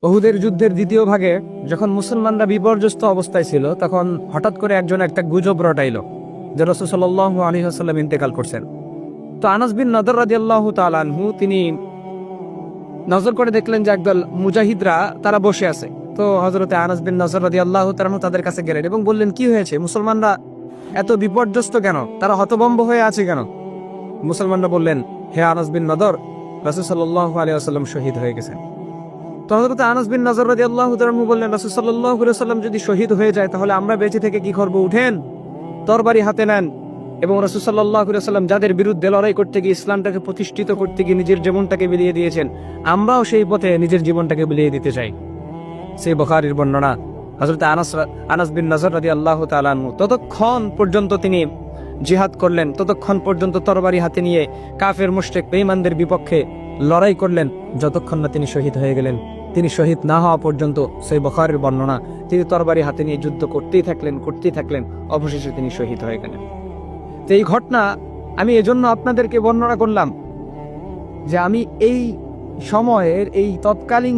উহুদের যুদ্ধের দ্বিতীয় ভাগে যখন মুসলমানরা বিপর্যস্ত অবস্থায় ছিল, তখন হঠাৎ করে একজন একটা গুজব রটাইল যে রাসূল সাল্লাল্লাহু আলাইহি ওয়াসাল্লাম ইন্তেকাল করছেন। তো আনাস বিন নদর রাদিয়াল্লাহু তাআলা আনহু তিনি নজর করে দেখলেন যে একদল মুজাহিদরা তারা বসে আছে। তো হযরতে আনাস বিন নজর রাদিয়াল্লাহু তাআলা আনহু তাদের কাছে গেলেন এবং বললেন, কি হয়েছে, মুসলমানরা এত বিপর্যস্ত কেন, তারা হতভম্ব হয়ে আছে কেন? মুসলমানরা বললেন, হে আনাস বিন নদর, রাসূল সাল্লাল্লাহু আলাইহি ওয়াসাল্লাম শহীদ হয়ে গেছেন। তো হযরত আনাস বিন নজর রাদিয়াল্লাহু তাআলা আনহু বললেন, রাসূল সাল্লাল্লাহু আলাইহি ওয়াসাল্লাম যদি শহীদ হয়ে যায় তাহলে আমরা বেঁচে থেকে কি করব? উঠেন, তরবারি হাতে নেন। এবং রাসূল সাল্লাল্লাহু আলাইহি ওয়াসাল্লাম যাদের বিরুদ্ধে লড়াই করতে গিয়ে ইসলামটাকে প্রতিষ্ঠিত করতে গিয়ে নিজের জীবনটাকে বিলিয়ে দিয়েছেন, আমরাও সেই পথে নিজের জীবনটাকে বিলিয়ে দিতে চাই। সেই বুখারীর বর্ণনা। হযরত আনাস বিন নজর রাদিয়াল্লাহু তাআলা আনহু ততক্ষণ পর্যন্ত তিনি জিহাদ করলেন, ততক্ষণ পর্যন্ত তরবারি হাতে নিয়ে কাফের মুশরিক বেঈমানদের বিপক্ষে লড়াই করলেন, যতক্ষণ না তিনি শহীদ হয়ে গেলেন। তিনি শহীদ না হওয়া পর্যন্ত, সেই বুখারীর বর্ণনা, তিনি তরবারি হাতে নিয়ে যুদ্ধ করতেই থাকলেন, অবশেষে তিনি শহীদ হয়ে গেলেন। তো এই ঘটনা আমি এজন্য আপনাদেরকে বর্ণনা করলাম যে আমি এই সময়ের, এই তৎকালীন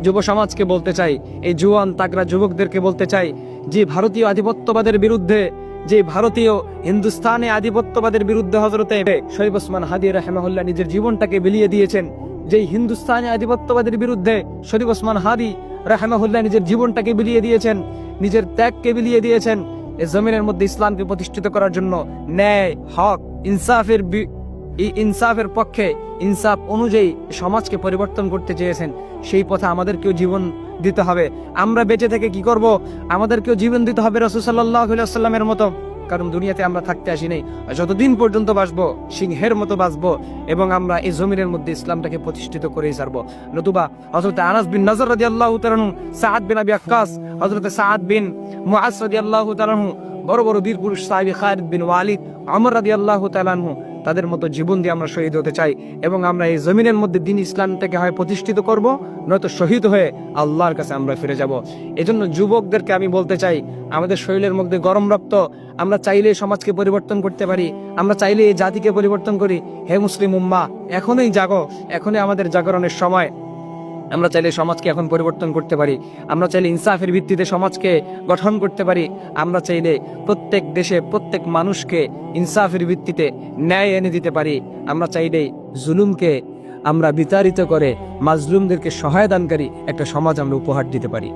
যুব সমাজকে বলতে চাই, এই জুয়ান তাগড়া যুবকদেরকে বলতে চাই, যে ভারতীয় আধিপত্যবাদের বিরুদ্ধে, যে ভারতীয় হিন্দুস্তানে আধিপত্যবাদের বিরুদ্ধে হযরতে শরীফ ওসমান হাদী রাহিমাহুল্লাহ নিজের জীবনটাকে বিলিয়ে দিয়েছেন, যেই হিন্দুস্তানি আধিপত্যবাদের বিরুদ্ধে শরীফ ওসমান হাদী রাহিমাহুল্লাহ নিজের জীবনটাকে বিলিয়ে দিয়েছেন, নিজের ত্যাগকে বিলিয়ে দিয়েছেন এই জমিনের মধ্যে ইসলামকে প্রতিষ্ঠিত করার জন্য। ন্যায়, হক, ইনসাফের পক্ষে, ইনসাফ অনুযায়ী সমাজকে পরিবর্তন করতে চেয়েছেন। সেই পথে আমাদেরকেও জীবন দিতে হবে। আমরা বেঁচে থেকে কি করব? আমাদেরকেও জীবন দিতে হবে রাসূল সাল্লাল্লাহু আলাইহি ওয়াসাল্লামের মতো। কারণ দুনিয়াতে আমরা থাকতে আসি নাই, যতদিন পর্যন্ত বাঁচবো সিংহের মতো বাঁচবো, এবং আমরা এই জমিনের মধ্যে ইসলামটাকে প্রতিষ্ঠিত করেই ছাড়বো। নতুবা হযরত আনাস বিন নজর রাদিয়াল্লাহু তাআলা আনহু, সাআদ বিন আবি ওয়াক্কাস, হযরত সাআদ বিন মুআজ রাদিয়াল্লাহু তাআলা আনহু, বড় বড় বীর পুরুষ সাহাবী খালিদ বিন ওয়ালিদ, ওমর রাদিয়াল্লাহু তাআলা আনহু, তাদের মতো জীবন দিয়ে আমরা শহীদ হতে চাই। এবং আমরা এই জমিনের মধ্যে দ্বীন ইসলামটাকে হয় প্রতিষ্ঠিত করব, নয়তো শহীদ হয়ে আল্লাহর কাছে আমরা ফিরে যাব। এজন্য যুবকদেরকে আমি বলতে চাই, আমাদের শরীরের মধ্যে গরম রক্ত, আমরা চাইলে সমাজকে পরিবর্তন করতে পারি, আমরা চাইলে এই জাতিকে পরিবর্তন করি। হে মুসলিম উম্মাহ, এখনই জাগো, এখনই আমাদের জাগরণের সময়। আমরা চাইলে সমাজকে এখন পরিবর্তন করতে পারি, আমরা চাইলে ইনসাফের ভিত্তিতে সমাজকে গঠন করতে পারি, আমরা চাইলে প্রত্যেক দেশে প্রত্যেক মানুষকে ইনসাফের ভিত্তিতে ন্যায় এনে দিতে পারি, আমরা চাইলে জুলুমকে আমরা বিতাড়িত করে মাজলুমদেরকে সহায় দানকারী একটা সমাজ আমরা উপহার দিতে পারি।